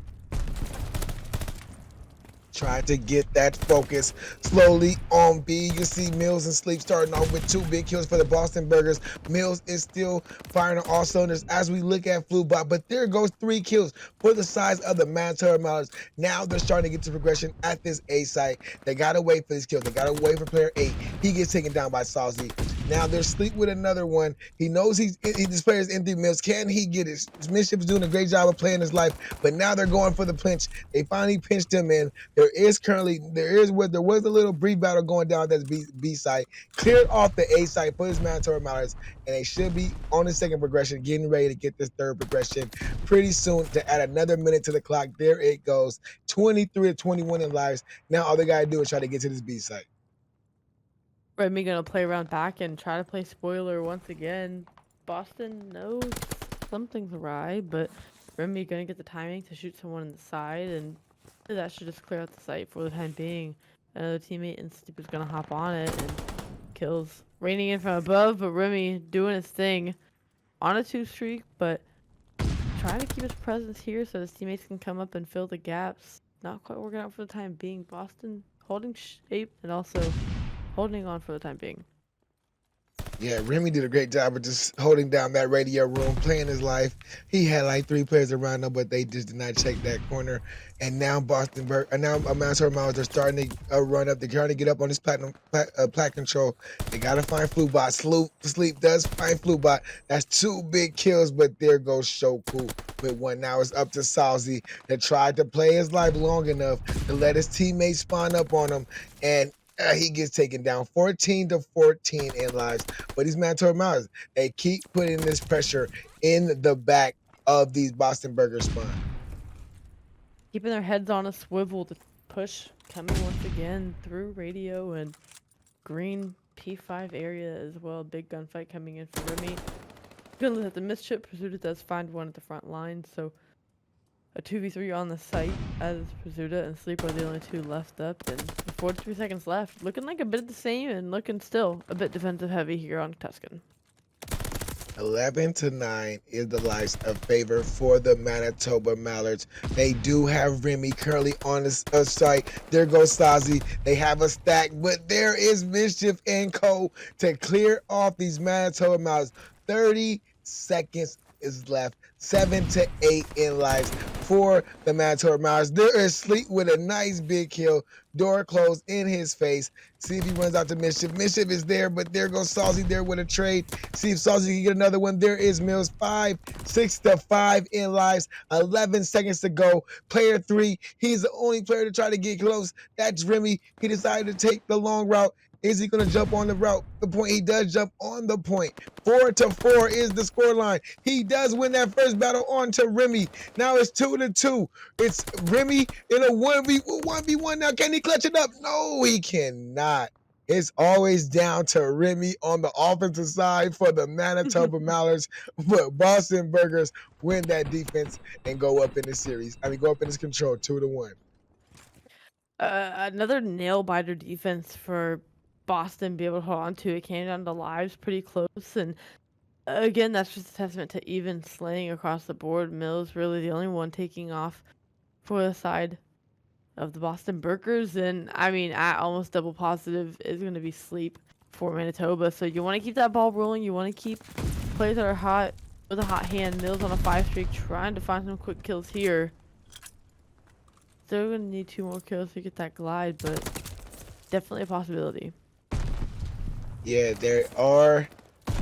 Trying to get that focus slowly on B. You see Mills and Sleep starting off with 2 big kills for the Boston Burgers. Mills is still firing on all cylinders as we look at Flubot, but there goes 3 kills for the size of the Manitoba Mallards. Now they're starting to get to progression at this A site. They gotta wait for these kills. They gotta wait for player 8. He gets taken down by Salzy. Now there's Sleep with another one. He knows this player is in 3 Mills. Can he get it? Midship's doing a great job of playing his life, but now they're going for the pinch. They finally pinched him in. There was a little brief battle going down at this B site. Cleared off the A site for his Manitoba Mallards, and they should be on the 2nd progression, getting ready to get this 3rd progression pretty soon to add another minute to the clock. There it goes, 23-21 in lives. Now all they gotta do is try to get to this B site. Remy gonna play around back and try to play spoiler once again. Boston knows something's awry, but Remy gonna get the timing to shoot someone in the side, and that should just clear out the site for the time being. Another teammate in Sleep is gonna hop on it and kills. Raining in from above, but Remy doing his thing on a 2 streak, but trying to keep his presence here so his teammates can come up and fill the gaps. Not quite working out for the time being. Boston holding shape and also holding on for the time being. Yeah, Remy did a great job of just holding down that radio room, playing his life. He had like 3 players around him, but they just did not check that corner. And now Manitoba Mallards are starting to run up. They're trying to get up on this plat control. They gotta find Flubot. Sleep does find Flubot. That's 2 big kills, but there goes Shoku with 1. Now it's up to Salzy that tried to play his life long enough to let his teammates spawn up on him, and he gets taken down 14-14 in lives. But these Manitoba Mallards, they keep putting this pressure in the back of these Boston Burger spawn. Keeping their heads on a swivel to push, coming once again through radio and green P5 area as well. Big gunfight coming in for Remy. Gonna look at the Mischief. Pursuit does find one at the front line, so a 2v3 on the site as Pursuta and Sleep are the only 2 left up, and 43 seconds left. Looking like a bit the same and looking still a bit defensive heavy here on Tuscan. 11-9 is the lives of favor for the Manitoba Mallards. They do have Remy currently on the site. There goes Sazi. They have a stack, but there is Mischief and Co to clear off these Manitoba Mallards. 30 seconds is left. 7-8 in lives for the Manitoba Mallards. There is Sleep with a nice big kill. Door closed in his face. See if he runs out to Mischief. Mischief is there, but there goes Salzy there with a trade. See if Salzy can get another one. There is Mills. 6-5 in lives. 11 seconds to go. Player 3. He's the only player to try to get close. That's Remy. He decided to take the long route. Is he going to jump on the route? The point, he does jump on the point. 4-4 is the scoreline. He does win that first battle on to Remy. Now it's 2-2. It's Remy in a 1v1 now. Can he clutch it up? No, he cannot. It's always down to Remy on the offensive side for the Manitoba Mallards, but Boston Burgers win that defense and go up in the series. Go up in this control 2-1. Another nail biter defense for Boston be able to hold on to. It came down to lives pretty close, and again, that's just a testament to even slaying across the board. Mills really the only one taking off for the side of the Boston Burgers, and at almost double positive is going to be Sleep for Manitoba. So you want to keep that ball rolling. You want to keep players that are hot with a hot hand. Mills on a 5 streak, trying to find some quick kills here. They're going to need 2 more kills to get that glide, but definitely a possibility. Yeah, there are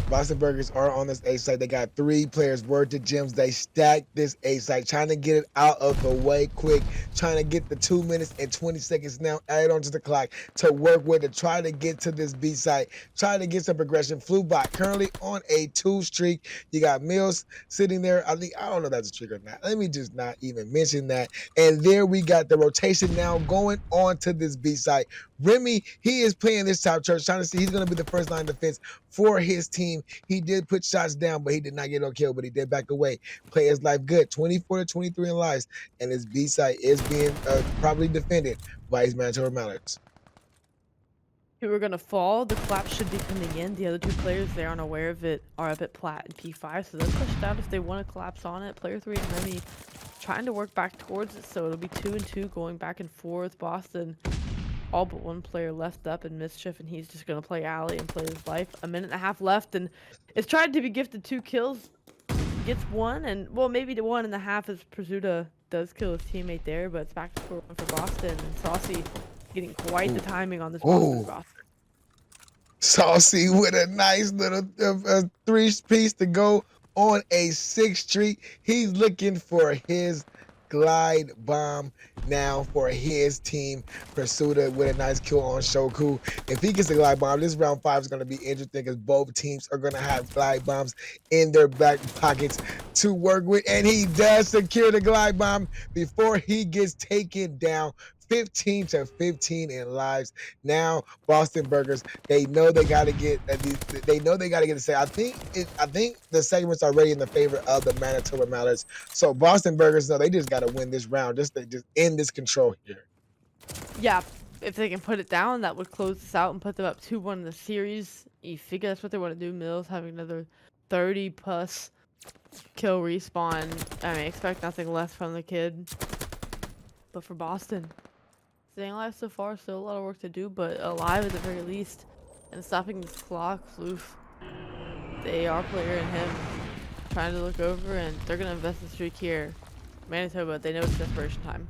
Boston Burgers are on this A site. They got 3 players. Word to Gems. They stacked this A site, trying to get it out of the way quick, trying to get the 2 minutes and 20 seconds now added onto the clock to work with to try to get to this B site, trying to get some progression. Flubot currently on a 2 streak. You got Mills sitting there. I don't know if that's a trick or not. Let me just not even mention that. And there we got the rotation now going on to this B site. Remy, he is playing this top church, trying to see he's going to be the first line of defense for his team. He did put shots down, but he did not get no kill, but he did back away. Play his life good. 24 to 23 in lives, and his B site is being properly defended by his Manitoba Mallards. Who are gonna fall? The clap should be coming in. The other 2 players, they aren't aware of it, are up at plat and P5, so they're pushed out if they want to collapse on it. Player 3 and Remy trying to work back towards it, so it'll be 2 and 2 going back and forth. Boston, all but 1 player left up in Mischief, and he's just gonna play alley and play his life. 1.5 minutes left, and it's tried to be gifted 2 kills, gets 1, and well, maybe the 1.5 as Pursuta does kill his teammate there, but it's back to score 1 for Boston, and Saucy getting quite the timing on this Boston roster. Saucy with a nice little 3-piece to go on a 6th streak. He's looking for his glide bomb now for his team. Pursuta with a nice kill on Shoku. If he gets the glide bomb, this round 5 is going to be interesting because both teams are going to have glide bombs in their back pockets to work with. And he does secure the glide bomb before he gets taken down. 15 to 15 in lives. Now Boston Burgers, they know they got to get. They know they got to get a say. I think the segments are already in the favor of the Manitoba Mallards. So Boston Burgers, no, they just got to win this round. Just end this control here. Yeah, if they can put it down, that would close this out and put them up 2-1 in the series. You figure that's what they want to do. Mills having another 30+ kill respawn. I mean, expect nothing less from the kid. But for Boston, staying alive so far, still a lot of work to do, but alive at the very least. And stopping this clock, Floof, they are player in him, trying to look over, and they're going to invest the streak here. Manitoba, they know it's desperation time.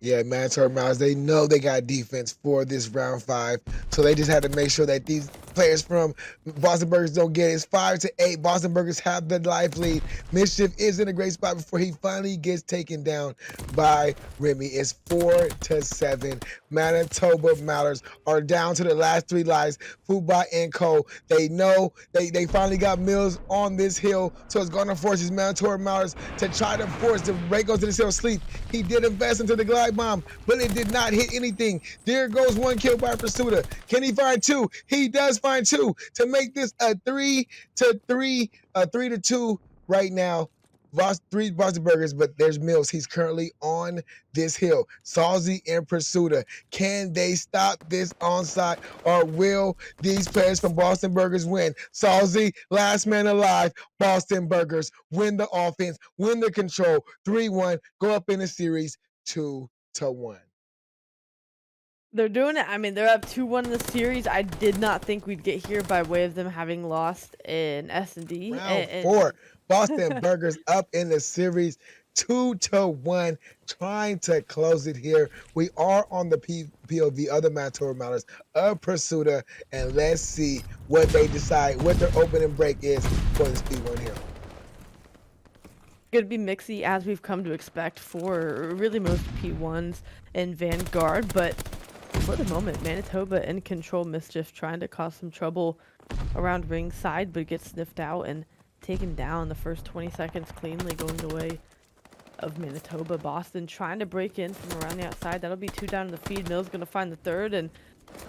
Yeah, Manitoba Mallards, they know they got defense for this round 5, so they just had to make sure that these players from Boston Burgers don't get it. It's 5 to 8. Boston Burgers have the life lead. Mischief is in a great spot before he finally gets taken down by Remy. It's 4 to 7. Manitoba Mallards are down to the last 3 lives. Fubot and Cole, they know they finally got Mills on this hill, so it's going to force his Manitoba Mallards to try to force the Ray goes to this hill sleep. He did invest into the glide bomb, but it did not hit anything. There goes 1 kill by Pursuta. Can he find 2? He does find 2 to make this a 3 to 2 right now. Three Boston Burgers, but there's Mills. He's currently on this hill. Salzy and Pursuta. Can they stop this onside, or will these players from Boston Burgers win? Salzy, last man alive. Boston Burgers win the offense, win the control. 3-1, go up in the series 2-1. They're doing it. I mean, they're up 2-1 in the series. I did not think we'd get here by way of them having lost in S&D. Round 4, Boston Burgers up in the series 2-1, trying to close it here. We are on the POV of the Manitoba Mallards of Pursuta, and let's see what they decide, what their opening break is for this P1 here. Gonna be mixy as we've come to expect for really most P1s in Vanguard, but for the moment, Manitoba in control. Mischief trying to cause some trouble around ringside, but gets sniffed out and taken down the first 20 seconds cleanly, going the way of Manitoba. Boston trying to break in from around the outside. That'll be 2 down in the feed. Mills gonna find the 3rd and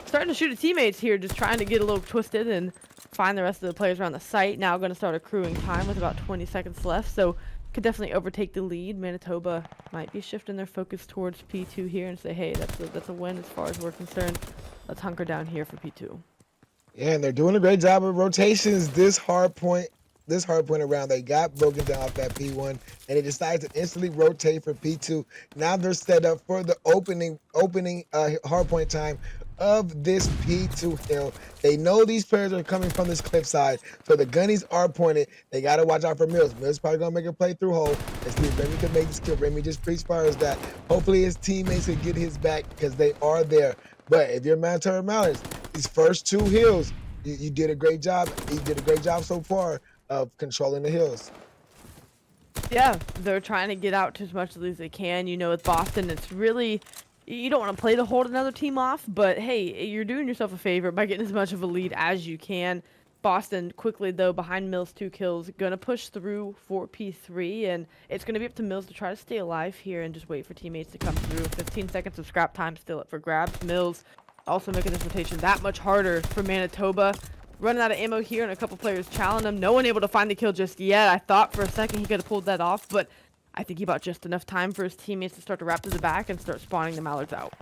starting to shoot at teammates here, just trying to get a little twisted and find the rest of the players around the site. Now gonna start accruing time with about 20 seconds left, so could definitely overtake the lead. Manitoba might be shifting their focus towards P2 here and say, hey, that's a win as far as we're concerned. Let's hunker down here for P2. Yeah, and they're doing a great job of rotations this hard point around. They got broken down off that P1, and they decided to instantly rotate for P2. Now they're set up for the opening hard point time of this P2 hill. They know these players are coming from this cliffside, so the gunnies are pointed. They got to watch out for Mills. Mills probably going to make a play through hole. Let's see if Remy can make this kill. Remy just pre-fires that. Hopefully his teammates can get his back because they are there. But if you're Manitoba Mallards, these first 2 hills, You did a great job. You did a great job so far of controlling the hills. Yeah, they're trying to get out to as much as they can. You know, with Boston, it's really, you don't want to play to hold another team off, but hey, you're doing yourself a favor by getting as much of a lead as you can. Boston quickly, though, behind Mills, 2 kills, gonna push through for P3, and it's gonna be up to Mills to try to stay alive here and just wait for teammates to come through. 15 seconds of scrap time still up for grabs. Mills also making this rotation that much harder for Manitoba. Running out of ammo here and a couple players challenging him. No one able to find the kill just yet. I thought for a second he could have pulled that off, but I think he bought just enough time for his teammates to start to wrap to the back and start spawning the Mallards out.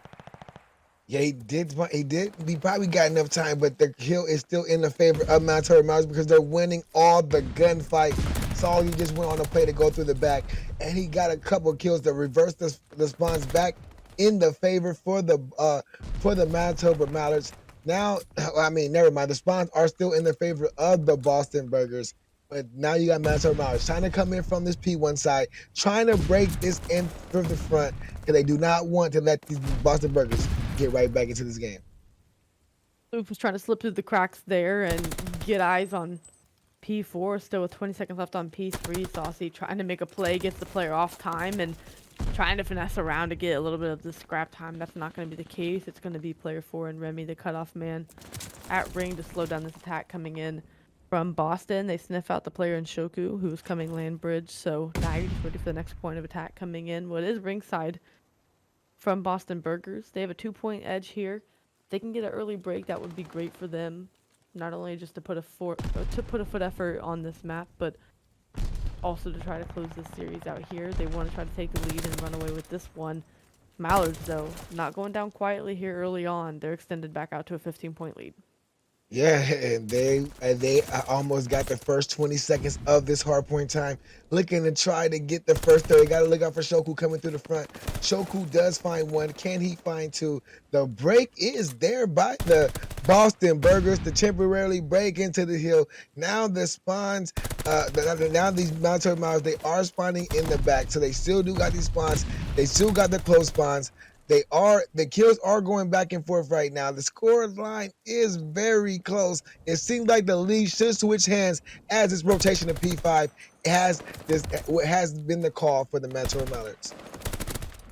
Yeah, he did. He did. He probably got enough time, but the kill is still in the favor of Manitoba Mallards because they're winning all the gunfight. Saul, he just went on a play to go through the back, and he got a couple kills to reverse the spawns back in the favor for the Manitoba Mallards. Now, I mean, never mind. The spawns are still in the favor of the Boston Burgers. But now you got Manitoba Mallards trying to come in from this P1 side, trying to break this in from the front, because they do not want to let these Boston Burgers get right back into this game. Luke was trying to slip through the cracks there and get eyes on P4, still with 20 seconds left on P3. Saucy trying to make a play, gets the player off time, and trying to finesse around to get a little bit of the scrap time. That's not going to be the case. It's going to be player 4 and Remy, the cutoff man, at ring to slow down this attack coming in from Boston. They sniff out the player in Shoku, who's coming land bridge, so now you're just ready for the next point of attack coming in. What is ringside from Boston Burgers? They have a 2-point edge here. If they can get an early break, that would be great for them. Not only just to put a foot effort on this map, but also to try to close this series out here. They want to try to take the lead and run away with this one. Mallards, though, not going down quietly here early on. They're extended back out to a 15-point lead. Yeah, and they almost got the first 20 seconds of this hardpoint time, looking to try to get the first 30. Got to look out for Shoku coming through the front. Shoku does find one. Can he find two? The break is there by the Boston Burgers to temporarily break into the hill. Now the spawns, now these Manitoba Mallards, they are spawning in the back, so they still do got these spawns. They still got the close spawns. The kills are going back and forth right now. The score line is very close. It seems like the lead should switch hands as this rotation of P5 has been the call for the Manitoba Mallards.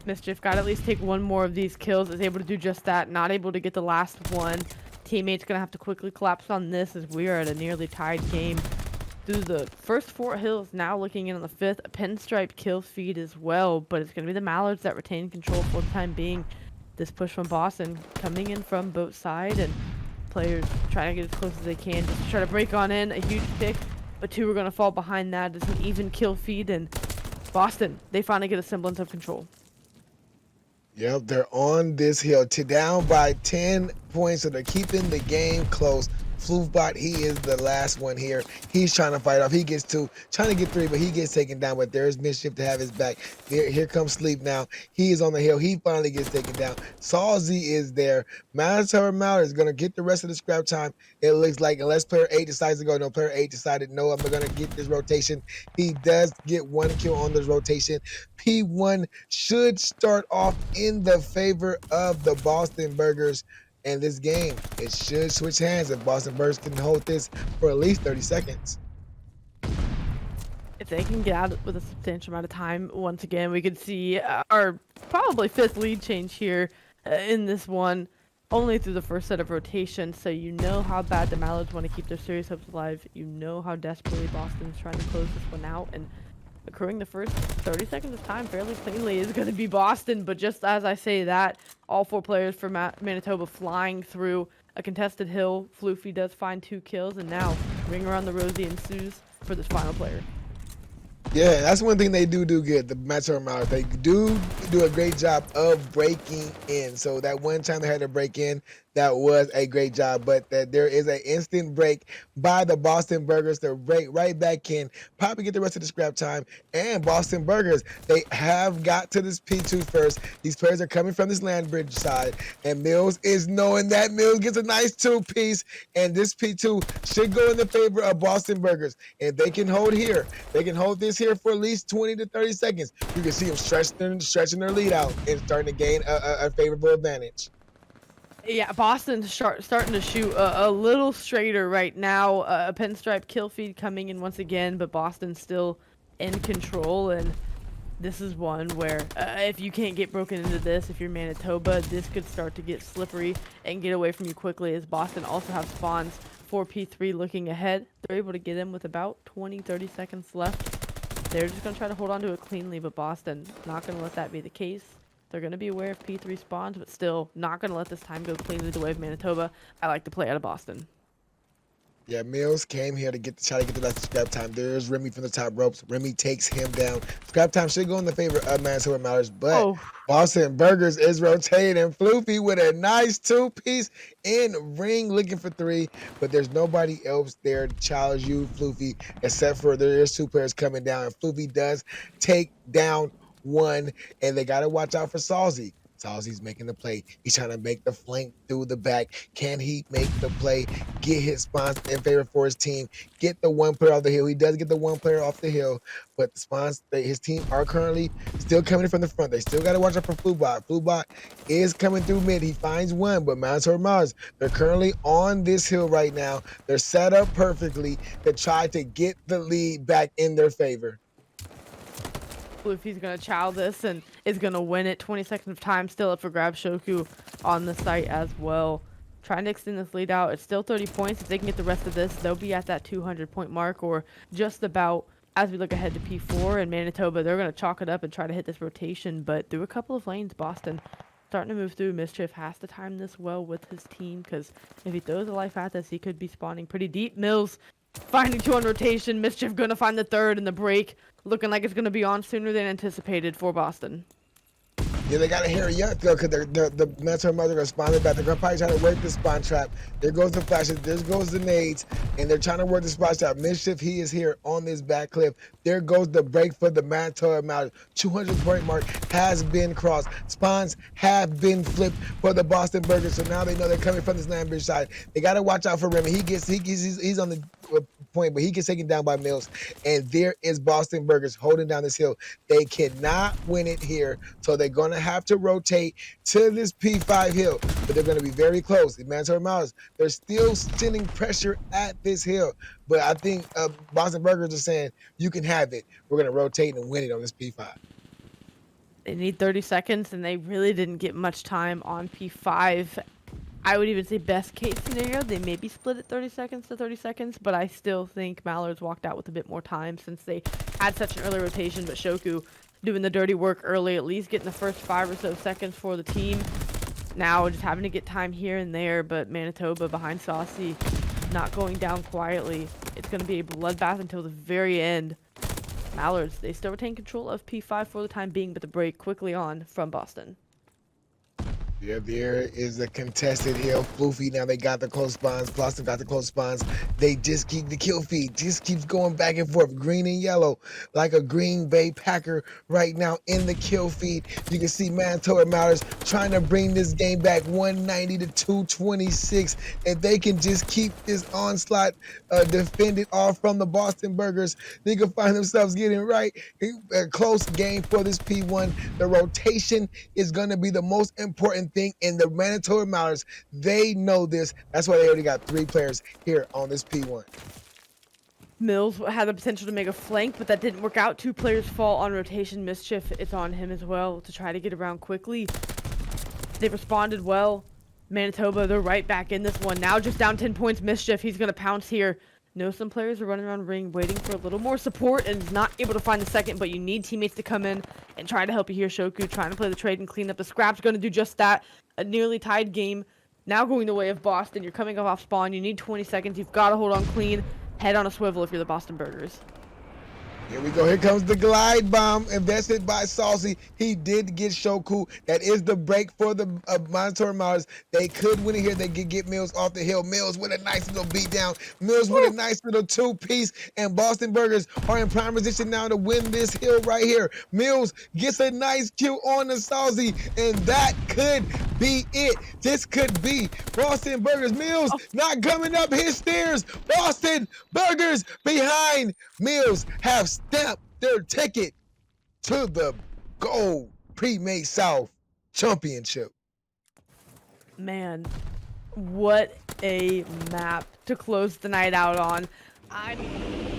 Mischief got to at least take one more of these kills. Is able to do just that. Not able to get the last one. Teammates gonna have to quickly collapse on this as we are at a nearly tied game. Through the first 4 hills, now looking in on the 5th, a pinstripe kill feed as well, but it's going to be the Mallards that retain control for the time being. This push from Boston coming in from both sides, and players trying to get as close as they can just to try to break on in. A huge pick, but 2 are going to fall behind that. It's an even kill feed, and Boston, they finally get a semblance of control. Yep, they're on this hill down by 10 points, so they're keeping the game close. Floofbot, he is the last one here. He's trying to fight off. He gets 2, trying to get 3, but he gets taken down. But there's Mischief to have his back. Here comes Sleep now. He is on the hill. He finally gets taken down. Salzy is there. Manitoba Mallards is going to get the rest of the scrap time. It looks like, unless player 8 decides to go. No, player 8 decided, no, I'm going to get this rotation. He does get 1 kill on this rotation. P1 should start off in the favor of the Boston Burgers. And this game, it should switch hands if Boston Burgers can hold this for at least 30 seconds. If they can get out with a substantial amount of time, once again, we could see our probably 5th lead change here in this one, only through the first set of rotations. So you know how bad the Mallards want to keep their series hopes alive. You know how desperately Boston's trying to close this one out. And accruing the first 30 seconds of time fairly cleanly is going to be Boston, but just as I say that, all 4 players for Manitoba flying through a contested hill. Floofy does find 2 kills, and now ring around the rosy ensues for this final player. Yeah, that's one thing they do good. The Manitoba Mallards, they do a great job of breaking in. So that one time they had to break in, that was a great job. But that there is an instant break by the Boston Burgers to break right back in, probably get the rest of the scrap time. And Boston Burgers, they have got to this P2 first. These players are coming from this land bridge side, and Mills is knowing that. Mills gets a nice 2-piece, and this P2 should go in the favor of Boston Burgers. If they can hold here, they can hold this here for at least 20 to 30 seconds. You can see them stretching their lead out and starting to gain a favorable advantage. Yeah, Boston's starting to shoot a little straighter right now. A pinstripe kill feed coming in once again, but Boston's still in control. And this is one where if you can't get broken into this, if you're Manitoba, this could start to get slippery and get away from you quickly, as Boston also have spawns for P3 looking ahead. They're able to get in with about 20-30 seconds left. They're just going to try to hold on to it cleanly, but Boston not going to let that be the case. They're going to be aware of P3 spawns, but still not going to let this time go cleanly the way of Manitoba. I like to play out of Boston. Yeah, Mills came here to try to get the last scrap time. There's Remy from the top ropes. Remy takes him down. Scrap time should go in the favor of Manitoba Mallards, but Boston Burgers is rotating. Floofy with a nice two-piece in ring looking for three, but there's nobody else there to challenge you, Floofy, except for there's two players coming down, and Floofy does take down one, and they got to watch out for Salzy. Salzy's making the play. He's trying to make the flank through the back. Can he make the play? Get his spawns in favor for his team. Get the one player off the hill. He does get the one player off the hill, but the spawns, his team are currently still coming from the front. They still got to watch out for Flubot. Flubot is coming through mid. He finds one, but Manitoba Mallards, they're currently on this hill right now. They're set up perfectly to try to get the lead back in their favor. Floofy's going to chow this and is going to win it. 20 seconds of time still up for grab. Shoku on the site as well. Trying to extend this lead out. It's still 30 points. If they can get the rest of this, they'll be at that 200-point mark or just about. As we look ahead to P4 and Manitoba, they're going to chalk it up and try to hit this rotation. But through a couple of lanes, Boston starting to move through. Mischief has to time this well with his team because if he throws a life at this, he could be spawning pretty deep. Mills finding two on rotation. Mischief going to find the third in the break. Looking like it's going to be on sooner than anticipated for Boston. Yeah, they got to hurry up, though, because the Manitoba Mallards are going to spawn it back. They're going to probably try to work the spawn trap. There goes the flashes. There goes the nades. And they're trying to work the spawn trap. Mischief, he is here on this back cliff. There goes the break for the Manitoba Mallards. 200-point mark has been crossed. Spawns have been flipped for the Boston Burgers. So now they know they're coming from this Lambridge side. They got to watch out for Remy. He's on the point, but he gets taken down by Mills. And there is Boston Burgers holding down this hill. They cannot win it here. So they're going to have to rotate to this P5 hill, but they're going to be very close. The Manitoba Mallards, they're still sending pressure at this hill, but I think Boston Burgers are saying, you can have it. We're going to rotate and win it on this P5. They need 30 seconds, and they really didn't get much time on P5. I would even say best case scenario, they maybe split it 30 seconds to 30 seconds, but I still think Mallards walked out with a bit more time since they had such an early rotation, but Shoku doing the dirty work early, at least getting the first 5 or so seconds for the team. Now just having to get time here and there, but Manitoba behind Saucy not going down quietly. It's going to be a bloodbath until the very end. Mallards, they still retain control of P5 for the time being, but the break quickly on from Boston. Yeah, there is a contested hill. Floofy, now they got the close spawns. Boston got the close spawns. They just keep the kill feed. Just keeps going back and forth. Green and yellow, like a Green Bay Packer right now in the kill feed. You can see Manitoba Mallards trying to bring this game back 190 to 226. If they can just keep this onslaught defended off from the Boston Burgers, they can find themselves getting right. A close game for this P1. The rotation is going to be the most important thing in the Manitoba Mallards. They know this. That's why they already got 3 players here on this P1. Mills had the potential to make a flank, but that didn't work out. 2 players fall on rotation. Mischief is on him as well to try to get around quickly. They responded well. Manitoba, they're right back in this one. Now just down 10 points. Mischief, he's going to pounce here. Know some players are running around ring waiting for a little more support and is not able to find the second, but you need teammates to come in and try to help you here. Shoku trying to play the trade and clean up the scraps. Going to do just that. A nearly tied game. Now going the way of Boston. You're coming off spawn. You need 20 seconds. You've got to hold on clean. Head on a swivel if you're the Boston Burgers. Here we go. Here comes the glide bomb invested by Saucy. He did get Shoku. That is the break for the Manitoba Mallards. They could win it here. They could get Mills off the hill. Mills with a nice little beat down. Mills with a nice little 2-piece. And Boston Burgers are in prime position now to win this hill right here. Mills gets a nice kill on the Saucy. And that could be it. This could be Boston Burgers. Mills not coming up his stairs. Boston Burgers behind. Mills have stamped their ticket to the Gold Premade South Championship. Man, what a map to close the night out on. I mean